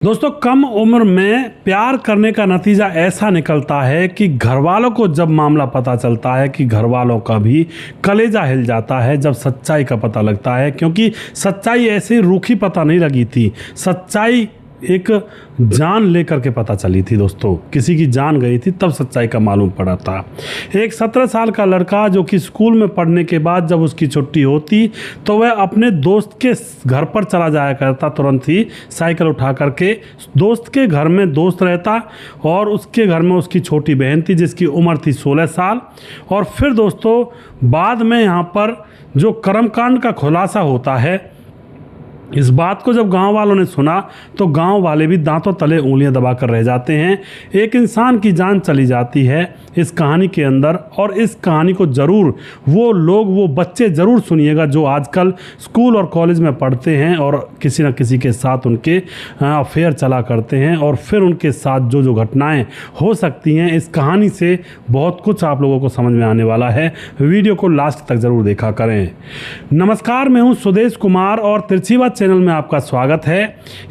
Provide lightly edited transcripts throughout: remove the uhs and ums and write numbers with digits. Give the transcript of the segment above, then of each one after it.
दोस्तों, कम उम्र में प्यार करने का नतीजा ऐसा निकलता है कि घर वालों को जब मामला पता चलता है कि घर वालों का भी कलेजा हिल जाता है जब सच्चाई का पता लगता है। क्योंकि सच्चाई ऐसे रूखी पता नहीं लगी थी, सच्चाई एक जान लेकर के पता चली थी। दोस्तों, किसी की जान गई थी तब सच्चाई का मालूम पड़ा था। एक 17 साल का लड़का जो कि स्कूल में पढ़ने के बाद जब उसकी छुट्टी होती तो वह अपने दोस्त के घर पर चला जाया करता, तुरंत ही साइकिल उठा करके दोस्त के घर में दोस्त रहता और उसके घर में उसकी छोटी बहन थी जिसकी उम्र थी 16 साल। और फिर दोस्तों, बाद में यहाँ पर जो कर्मकांड का खुलासा होता है, इस बात को जब गांव वालों ने सुना तो गांव वाले भी दांतों तले उंगलियां दबाकर रह जाते हैं। एक इंसान की जान चली जाती है इस कहानी के अंदर, और इस कहानी को ज़रूर वो बच्चे ज़रूर सुनिएगा जो आजकल स्कूल और कॉलेज में पढ़ते हैं और किसी न किसी के साथ उनके अफेयर चला करते हैं, और फिर उनके साथ जो घटनाएं हो सकती हैं, इस कहानी से बहुत कुछ आप लोगों को समझ में आने वाला है। वीडियो को लास्ट तक ज़रूर देखा करें। नमस्कार, मैं हूं सुदेश कुमार और तिरछीवा चैनल में आपका स्वागत है।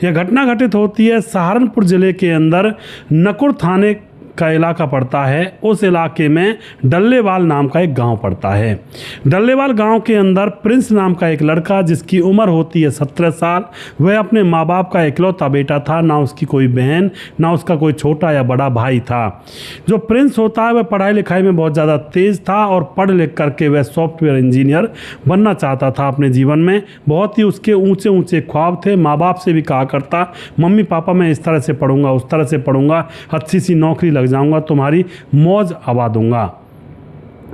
यह घटना घटित होती है सहारनपुर जिले के अंदर नकुर थाने का इलाका पड़ता है। उस इलाके में डल्लेवाल नाम का एक गांव पड़ता है। डल्लेवाल गांव के अंदर प्रिंस नाम का एक लड़का जिसकी उम्र होती है 17 साल, वह अपने माँ बाप का इकलौता बेटा था। ना उसकी कोई बहन, ना उसका कोई छोटा या बड़ा भाई था। जो प्रिंस होता है वह पढ़ाई लिखाई में बहुत ज़्यादा तेज़ था और पढ़ लिख करके वह सॉफ्टवेयर इंजीनियर बनना चाहता था अपने जीवन में। बहुत ही उसके ऊंचे ऊंचे ख्वाब थे। माँ बाप से भी कहा करता, मम्मी पापा मैं इस तरह से पढ़ूंगा, उस तरह से पढ़ूंगा, अच्छी सी नौकरी लग जाऊंगा, तुम्हारी मौज आवा दूंगा।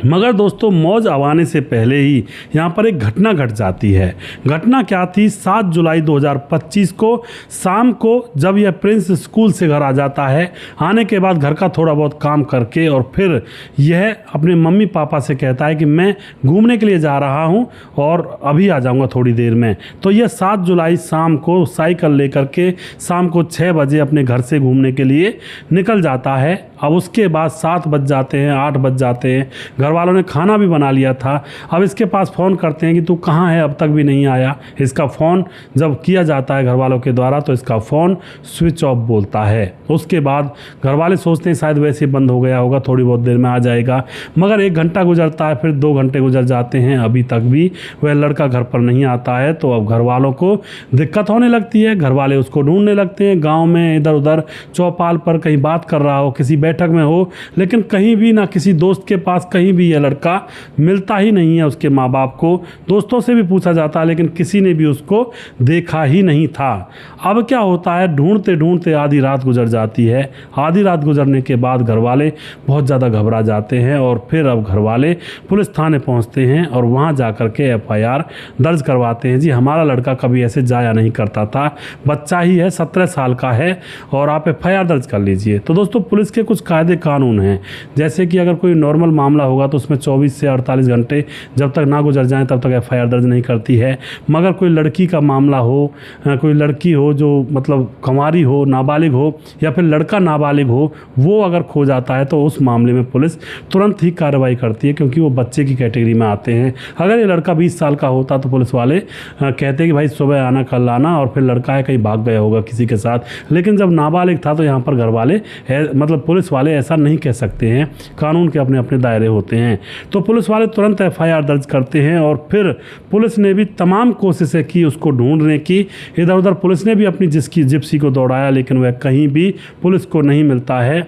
मगर दोस्तों, मौज आवाने से पहले ही यहाँ पर एक घटना घट जाती है। घटना क्या थी? 7 जुलाई 2025 को शाम को जब यह प्रिंस स्कूल से घर आ जाता है, आने के बाद घर का थोड़ा बहुत काम करके और फिर यह अपने मम्मी पापा से कहता है कि मैं घूमने के लिए जा रहा हूँ और अभी आ जाऊँगा थोड़ी देर में। तो यह 7 जुलाई शाम को साइकिल लेकर के शाम को 6 बजे अपने घर से घूमने के लिए निकल जाता है। अब उसके बाद 7 बज जाते हैं, 8 बज जाते हैं। घर वालों ने खाना भी बना लिया था। अब इसके पास फ़ोन करते हैं कि तू कहाँ है, अब तक भी नहीं आया। इसका फ़ोन जब किया जाता है घर वालों के द्वारा तो इसका फ़ोन स्विच ऑफ बोलता है। उसके बाद घर वाले सोचते हैं शायद वैसे बंद हो गया होगा, थोड़ी बहुत देर में आ जाएगा। मगर 1 घंटा गुजरता है, फिर 2 घंटे गुजर जाते हैं, अभी तक भी वह लड़का घर पर नहीं आता है। तो अब घर वालों को दिक्कत होने लगती है। घर वाले उसको ढूंढने लगते हैं गाँव में, इधर उधर चौपाल पर कहीं बात कर रहा हो, किसी बैठक में हो, लेकिन कहीं भी ना किसी दोस्त के पास कहीं भी यह लड़का मिलता ही नहीं है उसके माँ बाप को। दोस्तों से भी पूछा जाता है लेकिन किसी ने भी उसको देखा ही नहीं था। अब क्या होता है, ढूंढते ढूंढते आधी रात गुजर जाती है। आधी रात गुजरने के बाद घर वाले बहुत ज़्यादा घबरा जाते हैं और फिर अब घर वाले पुलिस थाने पहुँचते हैं और वहाँ जा कर के FIR दर्ज करवाते हैं। जी, हमारा लड़का कभी ऐसे जाया नहीं करता था, बच्चा ही है, 17 साल का है और आप FIR दर्ज कर लीजिए। तो दोस्तों, पुलिस के कुछ कायदे कानून हैं, जैसे कि अगर कोई नॉर्मल मामला होगा तो उसमें 24 से 48 घंटे जब तक ना गुजर जाएं तब तक FIR दर्ज नहीं करती है। मगर कोई लड़की का मामला हो, कोई लड़की हो जो मतलब कुंवारी हो, नाबालिग हो, या फिर लड़का नाबालिग हो, वो अगर खो जाता है तो उस मामले में पुलिस तुरंत ही कार्रवाई करती है, क्योंकि वो बच्चे की कैटेगरी में आते हैं। अगर ये लड़का 20 साल का होता तो पुलिस वाले कहते हैं कि भाई सुबह आना कल आना, और फिर लड़का है कहीं भाग गया होगा किसी के साथ। लेकिन जब नाबालिग था तो यहाँ पर घर वाले मतलब पुलिस वाले ऐसा नहीं कह सकते हैं, कानून के अपने अपने दायरे होते हैं। तो पुलिस वाले तुरंत FIR दर्ज करते हैं और फिर पुलिस ने भी तमाम कोशिशें की उसको ढूंढने की। इधर उधर पुलिस ने भी अपनी जिप्सी को दौड़ाया, लेकिन वह कहीं भी पुलिस को नहीं मिलता है।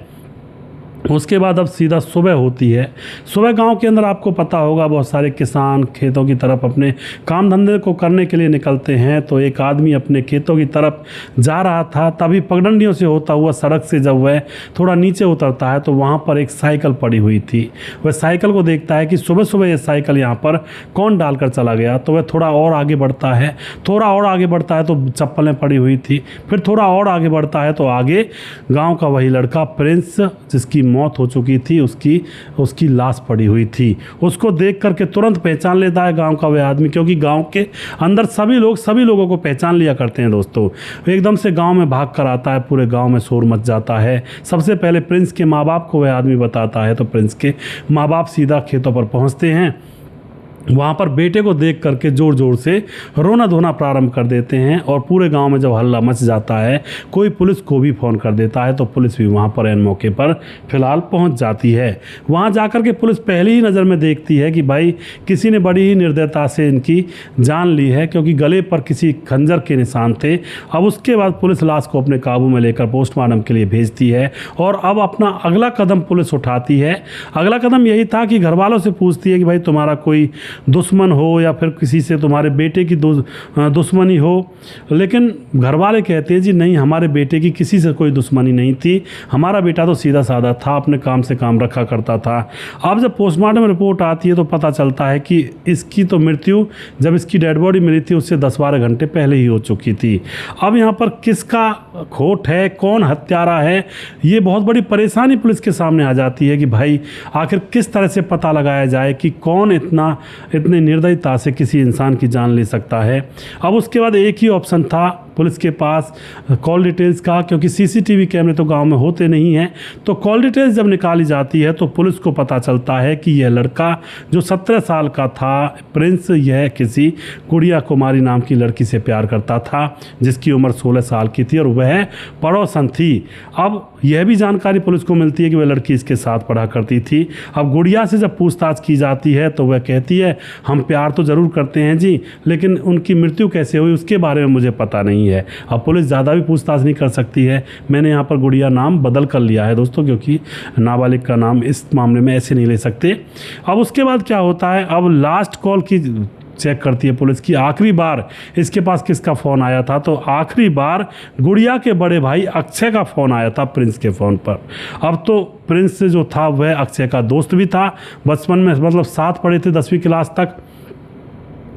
उसके बाद अब सीधा सुबह होती है। सुबह गांव के अंदर आपको पता होगा बहुत सारे किसान खेतों की तरफ अपने काम धंधे को करने के लिए निकलते हैं। तो एक आदमी अपने खेतों की तरफ जा रहा था, तभी पगडंडियों से होता हुआ सड़क से जब वह थोड़ा नीचे उतरता है तो वहाँ पर एक साइकिल पड़ी हुई थी। वह साइकिल को देखता है कि सुबह सुबह ये साइकिल यहाँ पर कौन डाल कर चला गया। तो वह थोड़ा और आगे बढ़ता है, थोड़ा और आगे बढ़ता है तो चप्पलें पड़ी हुई थी। फिर थोड़ा और आगे बढ़ता है तो आगे गाँव का वही लड़का प्रिंस, जिसकी मौत हो चुकी थी, उसकी लाश पड़ी हुई थी। उसको देख करके तुरंत पहचान लेता है गांव का वह आदमी, क्योंकि गांव के अंदर सभी लोगों को पहचान लिया करते हैं। दोस्तों, एकदम से गांव में भाग कर आता है, पूरे गांव में शोर मच जाता है। सबसे पहले प्रिंस के माँ बाप को वह आदमी बताता है, तो प्रिंस के माँ बाप सीधा खेतों पर पहुंचते हैं वहाँ पर बेटे को देख करके ज़ोर ज़ोर से रोना धोना प्रारंभ कर देते हैं और पूरे गांव में जब हल्ला मच जाता है, कोई पुलिस को भी फ़ोन कर देता है, तो पुलिस भी वहाँ पर एन मौके पर फ़िलहाल पहुँच जाती है। वहाँ जाकर के पुलिस पहली ही नज़र में देखती है कि भाई किसी ने बड़ी ही निर्दयता से इनकी जान ली है, क्योंकि गले पर किसी खंजर के निशान थे। अब उसके बाद पुलिस लाश को अपने काबू में लेकर पोस्टमार्टम के लिए भेजती है और अब अपना अगला कदम पुलिस उठाती है। अगला कदम यही था कि घर वालों से पूछती है कि भाई तुम्हारा कोई दुश्मन हो या फिर किसी से तुम्हारे बेटे की दुश्मनी हो, लेकिन घर वाले कहते हैं जी नहीं, हमारे बेटे की किसी से कोई दुश्मनी नहीं थी, हमारा बेटा तो सीधा साधा था, अपने काम से काम रखा करता था। अब जब पोस्टमार्टम रिपोर्ट आती है तो पता चलता है कि इसकी तो मृत्यु जब इसकी डेड बॉडी मिली थी उससे 10-12 घंटे पहले ही हो चुकी थी। अब यहाँ पर किसका खोट है, कौन हत्यारा है, ये बहुत बड़ी परेशानी पुलिस के सामने आ जाती है कि भाई आखिर किस तरह से पता लगाया जाए कि कौन इतने निर्दयता से किसी इंसान की जान ले सकता है। अब उसके बाद एक ही ऑप्शन था पुलिस के पास, कॉल डिटेल्स का, क्योंकि सीसीटीवी कैमरे तो गांव में होते नहीं हैं। तो कॉल डिटेल्स जब निकाली जाती है तो पुलिस को पता चलता है कि यह लड़का जो 17 साल का था प्रिंस, यह किसी गुड़िया कुमारी नाम की लड़की से प्यार करता था जिसकी उम्र 16 साल की थी और वह पड़ोसन थी। अब यह भी जानकारी पुलिस को मिलती है कि वह लड़की इसके साथ पढ़ा करती थी। अब गुड़िया से जब पूछताछ की जाती है तो वह कहती है हम प्यार तो ज़रूर करते हैं जी, लेकिन उनकी मृत्यु कैसे हुई उसके बारे में मुझे पता नहीं है। अब पुलिस ज़्यादा भी पूछताछ नहीं कर सकती है। मैंने यहाँ पर गुड़िया नाम बदल कर लिया है दोस्तों, क्योंकि नाबालिग का नाम इस मामले में ऐसे नहीं ले सकते। अब उसके बाद क्या होता है, अब लास्ट कॉल की चेक करती है पुलिस की आखिरी बार इसके पास किसका फ़ोन आया था। तो आखिरी बार गुड़िया के बड़े भाई अक्षय का फ़ोन आया था प्रिंस के फ़ोन पर। अब तो प्रिंस जो था वह अक्षय का दोस्त भी था, बचपन में मतलब साथ पढ़े थे 10वीं क्लास तक।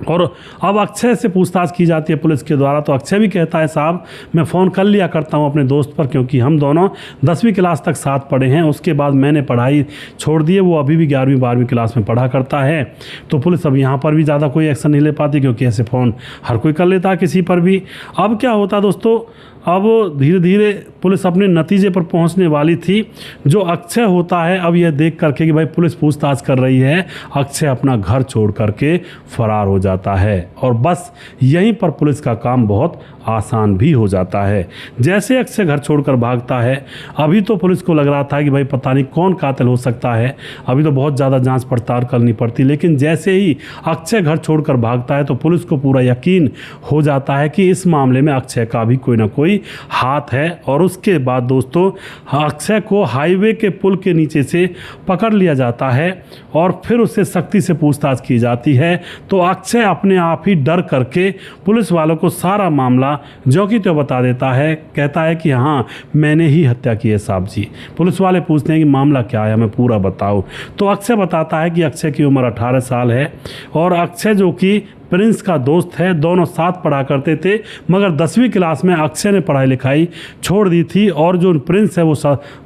और अब अक्षय से पूछताछ की जाती है पुलिस के द्वारा, तो अक्षय भी कहता है साहब मैं फ़ोन कर लिया करता हूं अपने दोस्त पर, क्योंकि हम दोनों 10वीं क्लास तक साथ पढ़े हैं, उसके बाद मैंने पढ़ाई छोड़ दी है, वो अभी भी 11वीं 12वीं क्लास में पढ़ा करता है। तो पुलिस अब यहाँ पर भी ज़्यादा कोई एक्शन नहीं ले पाती, क्योंकि ऐसे फ़ोन हर कोई कर लेता है किसी पर भी। अब क्या होता दोस्तों, अब धीरे धीरे पुलिस अपने नतीजे पर पहुंचने वाली थी। जो अक्षय होता है, अब यह देख करके कि भाई पुलिस पूछताछ कर रही है, अक्षय अपना घर छोड़ करके फरार हो जाता है और बस यहीं पर पुलिस का काम बहुत आसान भी हो जाता है। जैसे अक्षय घर छोड़कर भागता है, अभी तो पुलिस को लग रहा था कि भाई पता नहीं कौन कातिल हो सकता है, अभी तो बहुत ज़्यादा जांच पड़ताल करनी पड़ती, लेकिन जैसे ही अक्षय घर छोड़कर भागता है तो पुलिस को पूरा यकीन हो जाता है कि इस मामले में अक्षय का भी कोई ना कोई हाथ है। और उसके बाद दोस्तों अक्षय को हाईवे के पुल के नीचे से पकड़ लिया जाता है और फिर उससे सख्ती से पूछताछ की जाती है। तो अक्षय अपने आप ही डर करके पुलिस वालों को सारा मामला जो कि तो बता देता है, कहता है कि हाँ मैंने ही हत्या की है साहब जी। पुलिस वाले पूछते हैं कि मामला क्या है, हमें पूरा बताओ। तो अक्षय बताता है कि अक्षय की उम्र 18 साल है और अक्षय जो कि प्रिंस का दोस्त है, दोनों साथ पढ़ा करते थे, मगर 10वीं क्लास में अक्षय ने पढ़ाई लिखाई छोड़ दी थी और जो प्रिंस है वो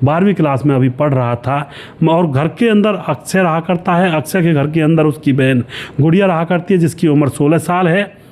12वीं क्लास में अभी पढ़ रहा था। और घर के अंदर अक्षय रहा करता है, अक्षय के घर के अंदर उसकी बहन गुड़िया रहा करती है जिसकी उम्र 16 साल है।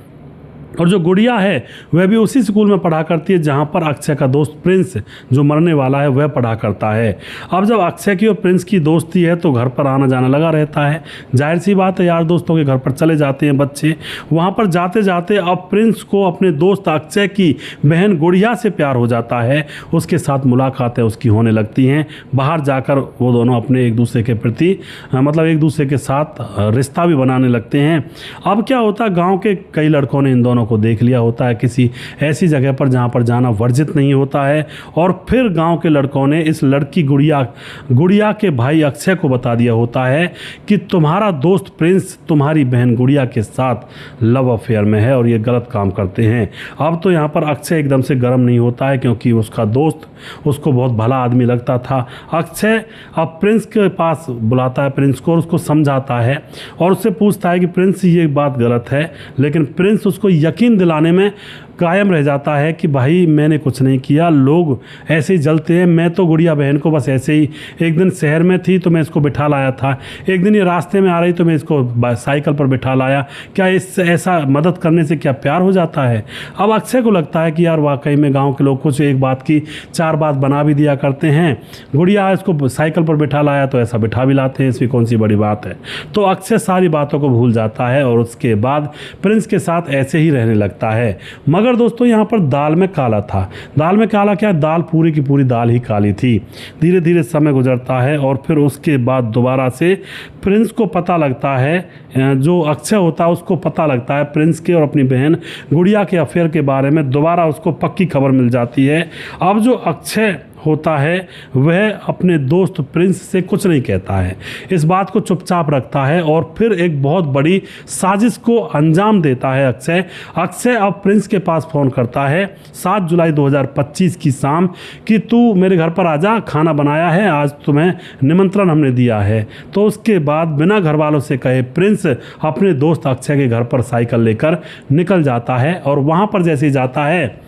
और जो गुड़िया है वह भी उसी स्कूल में पढ़ा करती है जहाँ पर अक्षय का दोस्त प्रिंस जो मरने वाला है वह पढ़ा करता है। अब जब अक्षय की और प्रिंस की दोस्ती है तो घर पर आना जाना लगा रहता है, जाहिर सी बात है यार दोस्तों के घर पर चले जाते हैं बच्चे। वहाँ पर जाते जाते अब प्रिंस को अपने दोस्त अक्षय की बहन गुड़िया से प्यार हो जाता है, उसके साथ मुलाकातें उसकी होने लगती हैं। बाहर जाकर वो दोनों अपने एक दूसरे के प्रति मतलब एक दूसरे के साथ रिश्ता भी बनाने लगते हैं। अब क्या होता है, गाँव के कई लड़कों ने इन दोनों को देख लिया होता है किसी ऐसी जगह पर जहां पर जाना वर्जित नहीं होता है, और फिर गांव के लड़कों ने इस लड़की गुड़िया के भाई अक्षय को बता दिया होता है कि तुम्हारा दोस्त प्रिंस तुम्हारी बहन गुड़िया के साथ लव अफेयर में है और ये गलत काम करते हैं। अब तो यहाँ पर अक्षय एकदम से गर्म नहीं होता है, क्योंकि उसका दोस्त उसको बहुत भला आदमी लगता था। अक्षय अब प्रिंस के पास बुलाता है प्रिंस को और उसको समझाता है और उससे पूछता है कि प्रिंस ये बात गलत है, लेकिन प्रिंस उसको यकीन दिलाने में कायम रह जाता है कि भाई मैंने कुछ नहीं किया, लोग ऐसे ही जलते हैं। मैं तो गुड़िया बहन को बस ऐसे ही, एक दिन शहर में थी तो मैं इसको बिठा लाया था, एक दिन ये रास्ते में आ रही तो मैं इसको साइकिल पर बिठा लाया, क्या इस ऐसा मदद करने से क्या प्यार हो जाता है? अब अक्षय को लगता है कि यार वाकई में गाँव के लोग कुछ एक बात की 4 बात बना भी दिया करते हैं, गुड़िया इसको साइकिल पर बिठा लाया तो ऐसा बिठा भी लाते हैं, इसमें कौन सी बड़ी बात है। तो अक्षय सारी बातों को भूल जाता है और उसके बाद प्रिंस के साथ ऐसे ही रहने लगता है। मगर दोस्तों यहाँ पर दाल में काला था। दाल में काला क्या? दाल पूरी की पूरी दाल ही काली थी। धीरे धीरे समय गुजरता है और फिर उसके बाद दोबारा से प्रिंस को पता लगता है, जो अक्षय होता है उसको पता लगता है प्रिंस के और अपनी बहन गुड़िया के अफेयर के बारे में। दोबारा उसको पक्की खबर मिल जाती है। अब जो अक्षय होता है वह अपने दोस्त प्रिंस से कुछ नहीं कहता है, इस बात को चुपचाप रखता है और फिर एक बहुत बड़ी साजिश को अंजाम देता है अक्षय अब प्रिंस के पास फ़ोन करता है 7 जुलाई 2025 की शाम कि तू मेरे घर पर आजा, खाना बनाया है, आज तुम्हें निमंत्रण हमने दिया है। तो उसके बाद बिना घर वालों से कहे प्रिंस अपने दोस्त अक्षय के घर पर साइकिल लेकर निकल जाता है और वहाँ पर जैसे ही जाता है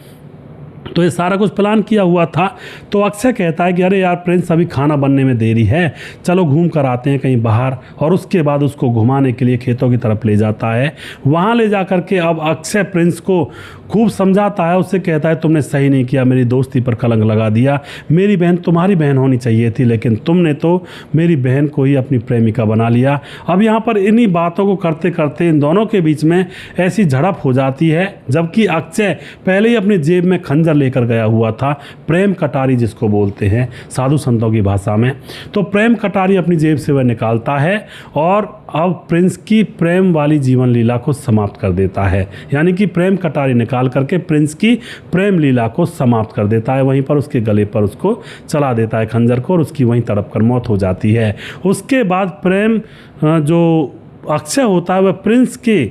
तो ये सारा कुछ प्लान किया हुआ था। तो अक्षय कहता है कि अरे यार प्रिंस, अभी खाना बनने में देरी है, चलो घूम कर आते हैं कहीं बाहर। और उसके बाद उसको घुमाने के लिए खेतों की तरफ ले जाता है। वहाँ ले जा कर के अब अक्षय प्रिंस को खूब समझाता है, उससे कहता है तुमने सही नहीं किया, मेरी दोस्ती पर कलंक लगा दिया, मेरी बहन तुम्हारी बहन होनी चाहिए थी, लेकिन तुमने तो मेरी बहन को ही अपनी प्रेमिका बना लिया। अब यहाँ पर इन्हीं बातों को करते करते इन दोनों के बीच में ऐसी झड़प हो जाती है, जबकि अक्षय पहले ही अपनी जेब में खंजर लेकर गया हुआ था, प्रेम कटारी जिसको बोलते हैं साधु संतों की भाषा में। तो प्रेम कटारी अपनी जेब से वह निकालता है और अब प्रिंस की प्रेम वाली जीवन लीला को समाप्त कर देता है। यानी कि प्रेम कटारी निकाल करके प्रिंस की प्रेम लीला को समाप्त कर देता है। वहीं पर उसके गले पर उसको चला देता है खंजर को और उसकी वहीं तड़प कर मौत हो जाती है। उसके बाद प्रेम जो अक्षय होता है वह प्रिंस के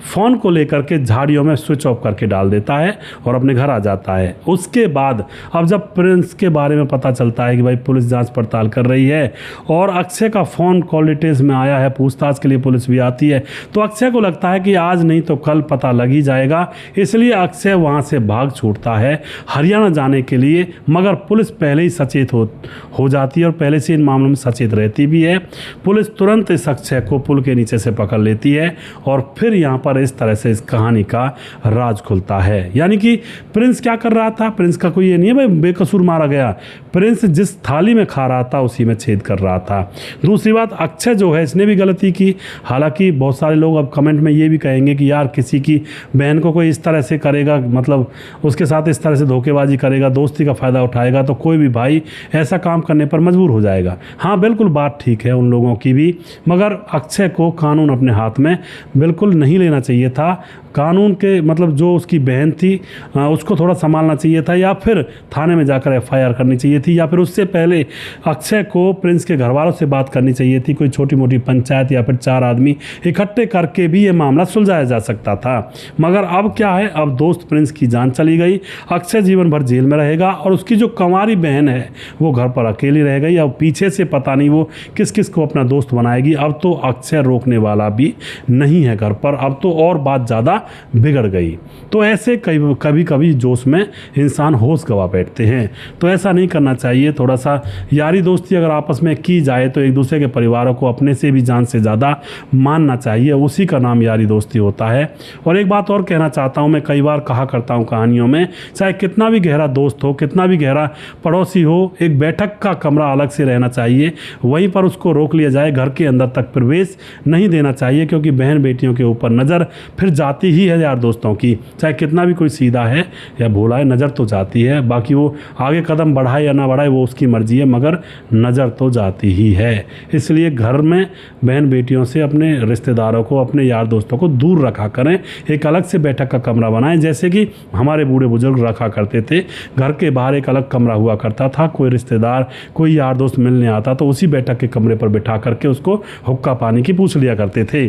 फ़ोन को लेकर के झाड़ियों में स्विच ऑफ करके डाल देता है और अपने घर आ जाता है। उसके बाद अब जब प्रिंस के बारे में पता चलता है कि भाई पुलिस जांच पड़ताल कर रही है और अक्षय का फ़ोन कॉल डिटेल्स में आया है, पूछताछ के लिए पुलिस भी आती है, तो अक्षय को लगता है कि आज नहीं तो कल पता लग ही जाएगा। इसलिए अक्षय वहाँ से भाग छूटता है हरियाणा जाने के लिए। मगर पुलिस पहले ही सचेत हो जाती है और पहले से इन मामलों में सचेत रहती भी है। पुलिस तुरंत इस अक्षय को पुल के नीचे से पकड़ लेती है और फिर यहाँ पर इस तरह से इस कहानी का राज खुलता है। यानी कि प्रिंस क्या कर रहा था? प्रिंस का कोई ये नहीं है भाई बेकसूर मारा गया, प्रिंस जिस थाली में खा रहा था उसी में छेद कर रहा था। दूसरी बात, अक्षय जो है इसने भी गलती की। हालांकि बहुत सारे लोग अब कमेंट में ये भी कहेंगे कि यार किसी की बहन को कोई इस तरह से करेगा, मतलब उसके साथ इस तरह से धोखेबाजी करेगा, दोस्ती का फ़ायदा उठाएगा, तो कोई भी भाई ऐसा काम करने पर मजबूर हो जाएगा। हाँ बिल्कुल बात ठीक है उन लोगों की भी, मगर अक्षय को कानून अपने हाथ में बिल्कुल नहीं लेना चाहिए था। कानून के मतलब जो उसकी बहन थी उसको थोड़ा संभालना चाहिए था, या फिर थाने में जाकर एफआईआर करनी चाहिए थी, या फिर उससे पहले अक्षय को प्रिंस के घर वालों से बात करनी चाहिए थी। कोई छोटी मोटी पंचायत या फिर 4 आदमी इकट्ठे करके भी ये मामला सुलझाया जा सकता था। मगर अब क्या है, अब दोस्त प्रिंस की जान चली गई, अक्षय जीवन भर जेल में रहेगा और उसकी जो कंवारी बहन है वो घर पर अकेली रह गई। अब पीछे से पता नहीं वो किस किस को अपना दोस्त बनाएगी। अब तो अक्षय रोकने वाला भी नहीं है घर पर, अब तो और बात ज़्यादा बिगड़ गई। तो ऐसे कभी कभी जोश में इंसान होश गवा बैठते हैं, तो ऐसा नहीं करना चाहिए। थोड़ा सा यारी दोस्ती अगर आपस में की जाए तो एक दूसरे के परिवारों को अपने से भी जान से ज़्यादा मानना चाहिए, उसी का नाम यारी दोस्ती होता है। और एक बात और कहना चाहता हूँ, मैं कई बार कहा करता हूँ कहानियों में, चाहे कितना भी गहरा दोस्त हो, कितना भी गहरा पड़ोसी हो, एक बैठक का कमरा अलग से रहना चाहिए, वहीं पर उसको रोक लिया जाए, घर के अंदर तक प्रवेश नहीं देना चाहिए, क्योंकि बहन बेटियों के ऊपर नज़र फिर जाती ही है यार दोस्तों की। चाहे कितना भी कोई सीधा है या भोला है, नज़र तो जाती है। बाकी वो आगे कदम बढ़ाए या ना बढ़ाए वो उसकी मर्जी है, मगर नज़र तो जाती ही है। इसलिए घर में बहन बेटियों से अपने रिश्तेदारों को, अपने यार दोस्तों को दूर रखा करें। एक अलग से बैठक का कमरा बनाएं, जैसे कि हमारे बूढ़े बुजुर्ग रखा करते थे। घर के बाहर एक अलग कमरा हुआ करता था, कोई रिश्तेदार कोई यार दोस्त मिलने आता तो उसी बैठक के कमरे पर बिठा करके उसको हुक्का पानी की पूछ लिया करते थे।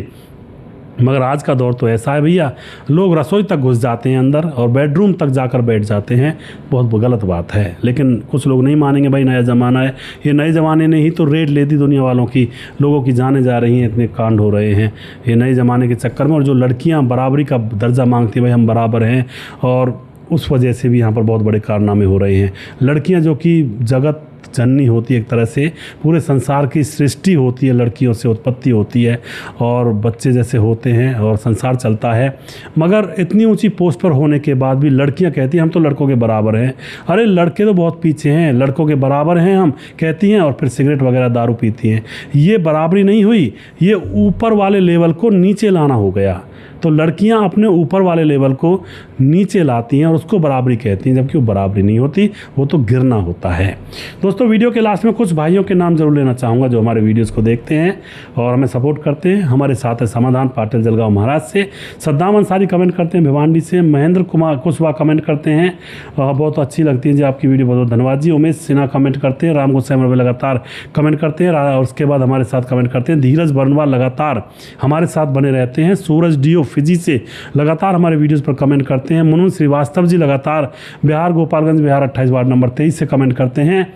मगर आज का दौर तो ऐसा है भैया, लोग रसोई तक घुस जाते हैं अंदर और बेडरूम तक जाकर बैठ जाते हैं। बहुत गलत बात है, लेकिन कुछ लोग नहीं मानेंगे। भाई नया ज़माना है, ये नए ज़माने ने ही तो रेड ले दी दुनिया वालों की, लोगों की जाने जा रही हैं, इतने कांड हो रहे हैं ये नए ज़माने के चक्कर में। और जो लड़कियाँ बराबरी का दर्जा मांगती हैं, भाई हम बराबर हैं, और उस वजह से भी यहाँ पर बहुत बड़े कारनामे हो रहे हैं। लड़कियाँ जो कि जगत जननी होती है, एक तरह से पूरे संसार की सृष्टि होती है, लड़कियों से उत्पत्ति होती है और बच्चे जैसे होते हैं और संसार चलता है। मगर इतनी ऊंची पोस्ट पर होने के बाद भी लड़कियां कहती हैं हम तो लड़कों के बराबर हैं। अरे लड़के तो बहुत पीछे हैं, लड़कों के बराबर हैं हम कहती हैं, और फिर सिगरेट वगैरह दारू पीती हैं। ये बराबरी नहीं हुई, ये ऊपर वाले लेवल को नीचे लाना हो गया। तो लड़कियां अपने ऊपर वाले लेवल को नीचे लाती हैं और उसको बराबरी कहती हैं, जबकि वो बराबरी नहीं होती, वो तो गिरना होता है। दोस्तों वीडियो के लास्ट में कुछ भाइयों के नाम जरूर लेना चाहूँगा जो हमारे वीडियोस को देखते हैं और हमें सपोर्ट करते हैं। हमारे साथ है समाधान पाटिल जलगांव महाराज से, सद्दाम अंसारी कमेंट करते हैं भिवांडी से, महेंद्र कुमार कुशवाहा कमेंट करते हैं, बहुत अच्छी लगती है जी आपकी वीडियो, बहुत बहुत धन्यवाद जी। उमेश सिन्हा कमेंट करते हैं, राम गोसाई अमर लगातार कमेंट करते हैं और उसके बाद हमारे साथ कमेंट करते हैं धीरज बरनवाल लगातार हमारे साथ बने रहते हैं। सूरज डीओ फिजी से लगातार हमारे वीडियोस पर कमेंट करते हैं। मनोज श्रीवास्तव जी लगातार बिहार गोपालगंज बिहार 28 वार्ड नंबर 23 से कमेंट करते हैं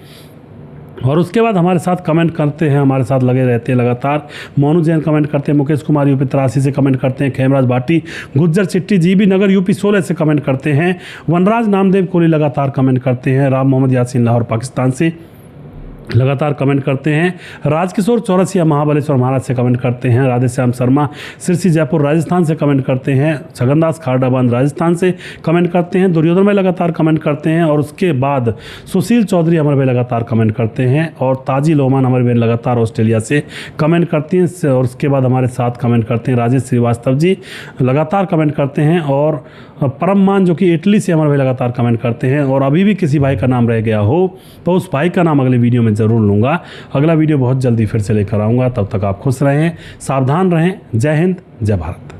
और उसके बाद हमारे साथ कमेंट करते हैं, हमारे साथ लगे रहते हैं लगातार। मोनू जैन कमेंट करते हैं, मुकेश कुमार यूपी 83 से कमेंट करते हैं, खेमराज भाटी गुज्जर चिट्टी जीबी नगर यूपी 16 से कमेंट करते हैं, वनराज नामदेव कोहली लगातार कमेंट करते हैं, राम मोहम्मद यासीन लाहौर पाकिस्तान से लगातार कमेंट करते हैं, राजकिशोर चौरसिया महाबलेश्वर महाराज से कमेंट करते हैं, राधेश्याम शर्मा सिरसी जयपुर राजस्थान से कमेंट करते हैं, छगनदास खारडाबांध राजस्थान से कमेंट करते हैं, दुर्योधन भाई लगातार कमेंट करते हैं और उसके बाद सुशील चौधरी हमारे भाई लगातार कमेंट करते हैं और ताजी लोमान हमारे भाई लगातार ऑस्ट्रेलिया से कमेंट करती हैं और उसके बाद हमारे साथ कमेंट करते हैं राजेश श्रीवास्तव जी लगातार कमेंट करते हैं और परममान जो कि इटली से हमारे भाई लगातार कमेंट करते हैं। और अभी भी किसी भाई का नाम रह गया हो तो उस भाई का नाम अगले वीडियो में ज़रूर लूँगा। अगला वीडियो बहुत जल्दी फिर से लेकर आऊँगा, तब तक आप खुश रहें, सावधान रहें। जय हिंद, जय भारत।